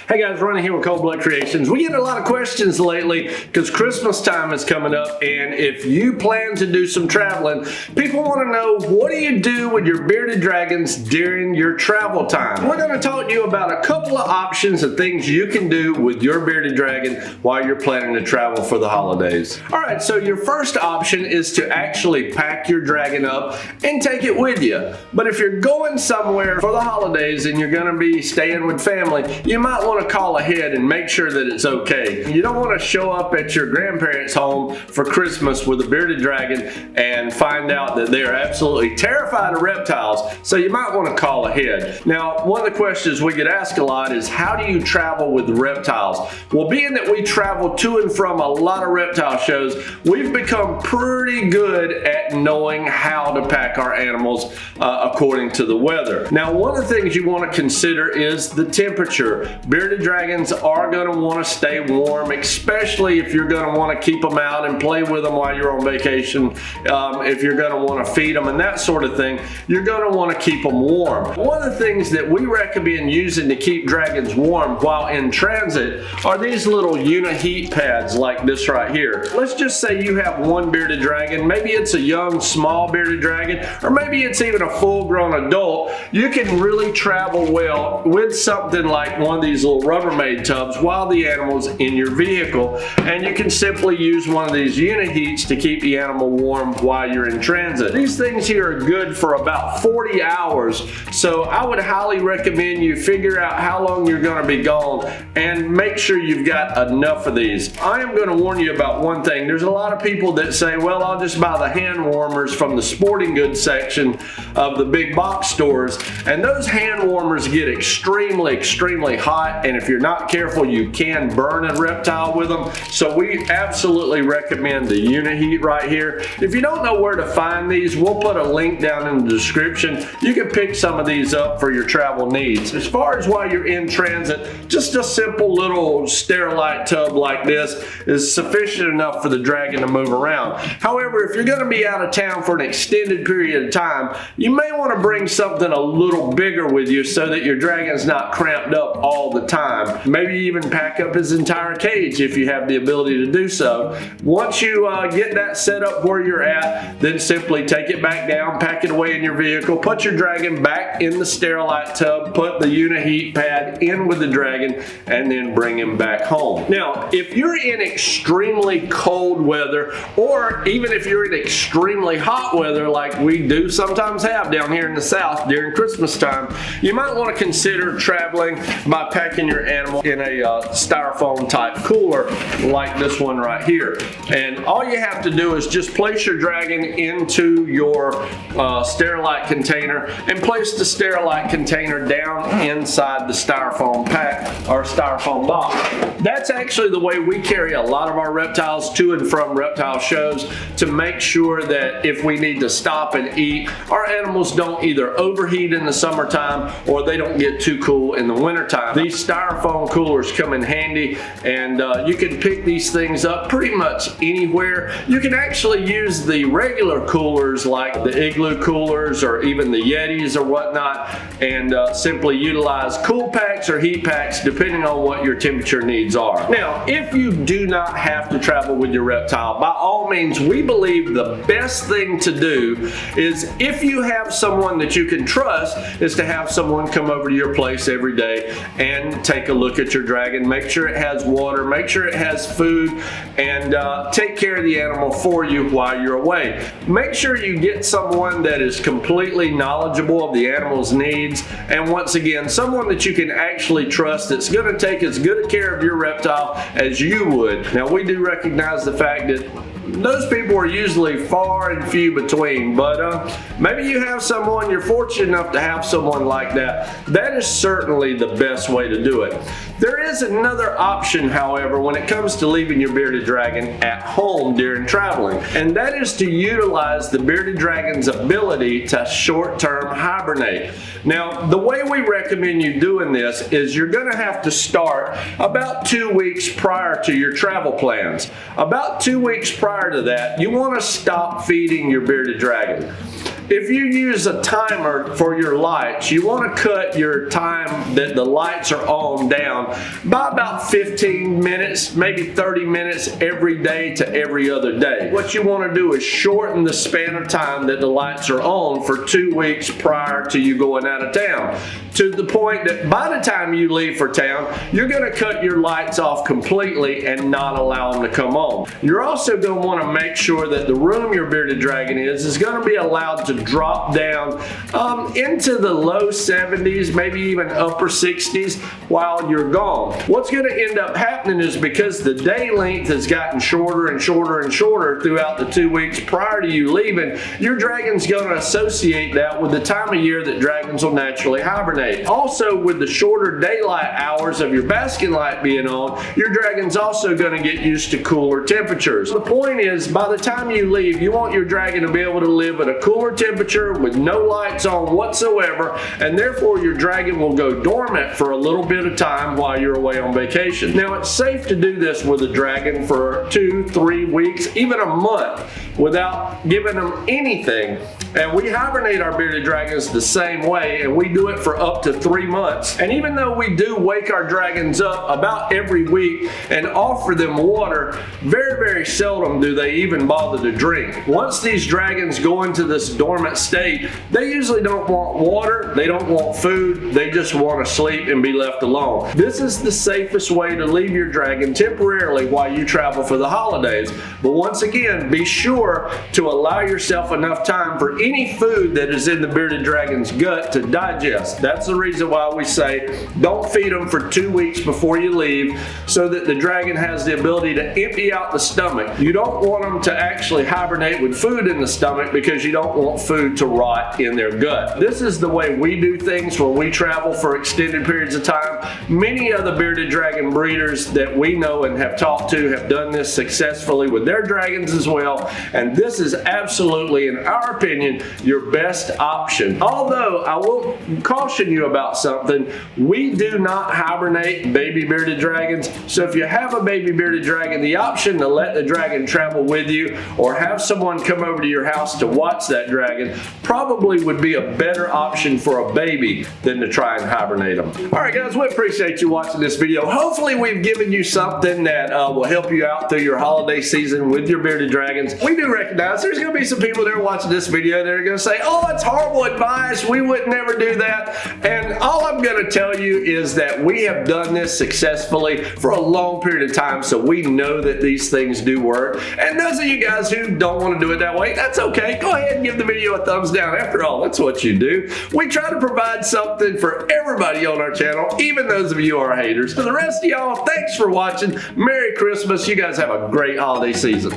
Hey guys, Ronnie here with Cold Blood Creations. We get a lot of questions lately because Christmas time is coming up, and if you plan to do some traveling, people want to know, what do you do with your bearded dragons during your travel time? We're going to talk to you about a couple of options of things you can do with your bearded dragon while you're planning to travel for the holidays. Alright, so your first option is to actually pack your dragon up and take it with you. But if you're going somewhere for the holidays and you're going to be staying with family, you might want to call ahead and make sure that it's okay. You don't want to show up at your grandparents' home for Christmas with a bearded dragon and find out that they are absolutely terrified of reptiles, so you might want to call ahead. Now, one of the questions we get asked a lot is, how do you travel with reptiles? Well, being that we travel to and from a lot of reptile shows, we've become pretty good at knowing how to pack our animals according to the weather. Now, one of the things you want to consider is the temperature. Bearded dragons are going to want to stay warm, especially if you're going to want to keep them out and play with them while you're on vacation. If you're going to want to feed them and that sort of thing, you're going to want to keep them warm. One of the things that we recommend using to keep dragons warm while in transit are these little Uni-Heat pads like this right here. Let's just say you have one bearded dragon, maybe it's a young, small bearded dragon, or maybe it's even a full-grown adult. You can really travel well with something like one of these little Rubbermaid tubs while the animal's in your vehicle, and you can simply use one of these Uni-Heats to keep the animal warm while you're in transit. These things here are good for about 40 hours, so I would highly recommend you figure out how long you're going to be gone and make sure you've got enough of these. I am going to warn you about one thing. There's a lot of people that say, well, I'll just buy the hand warmers from the sporting goods section of the big box stores, and those hand warmers get extremely hot, and if you're not careful, you can burn a reptile with them. So we absolutely recommend the Uni-Heat right here. If you don't know where to find these, we'll put a link down in the description. You can pick some of these up for your travel needs. As far as while you're in transit, just a simple little Sterilite tub like this is sufficient enough for the dragon to move around. However, if you're going to be out of town for an extended period of time, you may want to bring something a little bigger with you so that your dragon's not cramped up all the time. Maybe even pack up his entire cage if you have the ability to do so. Once you get that set up where you're at, then simply take it back down, pack it away in your vehicle, put your dragon back in the Sterilite tub, put the Uni-Heat pad in with the dragon, and then bring him back home. Now, if you're in extremely cold weather, or even if you're in extremely hot weather like we do sometimes have down here in the South during Christmas time, you might want to consider traveling by packing your animal in a styrofoam type cooler like this one right here. And all you have to do is just place your dragon into your Sterilite container and place the Sterilite container down inside the styrofoam pack or styrofoam box. That's actually the way we carry a lot of our reptiles to and from reptile shows, to make sure that if we need to stop and eat, our animals don't either overheat in the summertime or they don't get too cool in the wintertime. These styrofoam coolers come in handy, and you can pick these things up pretty much anywhere. You can actually use the regular coolers like the Igloo coolers or even the Yetis or whatnot, and simply utilize cool packs or heat packs depending on what your temperature needs are. Now, if you do not have to travel with your reptile, by all means, we believe the best thing to do is, if you have someone that you can trust, is to have someone come over to your place every day and take a look at your dragon, make sure it has water, make sure it has food, and take care of the animal for you while you're away. Make sure you get someone that is completely knowledgeable of the animal's needs, and once again, someone that you can actually trust that's going to take as good a care of your reptile as you would. Now, we do recognize the fact that those people are usually far and few between, but maybe you have someone, you're fortunate enough to have someone like that. That is certainly the best way to do it. There is another option, however, when it comes to leaving your bearded dragon at home during traveling, and that is to utilize the bearded dragon's ability to short-term hibernate. Now, the way we recommend you doing this is you're going to have to start about 2 weeks prior to your travel plans. About 2 weeks prior to that, you want to stop feeding your bearded dragon. if you use a timer for your lights, you want to cut your time that the lights are on down by about 15 minutes, maybe 30 minutes every day to every other day. What you want to do is shorten the span of time that the lights are on for 2 weeks prior to you going out of town, to the point that by the time you leave for town, you're going to cut your lights off completely and not allow them to come on. You're also going to want to make sure that the room your bearded dragon is going to be allowed to drop down into the low 70s, maybe even upper 60s while you're gone. What's going to end up happening is, because the day length has gotten shorter and shorter and shorter throughout the 2 weeks prior to you leaving, your dragon's going to associate that with the time of year that dragons will naturally hibernate. Also, with the shorter daylight hours of your basking light being on, your dragon's also going to get used to cooler temperatures. The point is, by the time you leave, you want your dragon to be able to live at a cooler temperature with no lights on whatsoever, and therefore your dragon will go dormant for a little bit of time while you're away on vacation. Now, it's safe to do this with a dragon for 2, 3 weeks, even a month, without giving them anything. And we hibernate our bearded dragons the same way, and we do it for up to 3 months. And even though we do wake our dragons up about every week and offer them water, very, very seldom do they even bother to drink. Once these dragons go into this dormant state, they usually don't want water, they don't want food, they just want to sleep and be left alone. This is the safest way to leave your dragon temporarily while you travel for the holidays. But once again, be sure to allow yourself enough time for any food that is in the bearded dragon's gut to digest. That's the reason why we say don't feed them for 2 weeks before you leave, so that the dragon has the ability to empty out the stomach. You don't want them to actually hibernate with food in the stomach, because you don't want food to rot in their gut. This is the way we do things when we travel for extended periods of time. Many other bearded dragon breeders that we know and have talked to have done this successfully with their dragons as well, and this is absolutely, in our opinion, your best option. Although I will caution you about something, we do not hibernate baby bearded dragons, so if you have a baby bearded dragon, the option to let the dragon travel with you or have someone come over to your house to watch that dragon probably would be a better option for a baby than to try and hibernate them. Alright guys, we appreciate you watching this video. Hopefully we've given you something that will help you out through your holiday season with your bearded dragons. We do recognize there's going to be some people that are watching this video that are going to say, oh, it's horrible advice, we would never do that. And all I'm going to tell you is that we have done this successfully for a long period of time, so we know that these things do work. And those of you guys who don't want to do it that way, that's okay. Go ahead and give the video a thumbs down. After all, that's what you do. We try to provide something for everybody on our channel, even those of you who are haters. For the rest of y'all, thanks for watching. Merry Christmas. You guys have a great holiday season.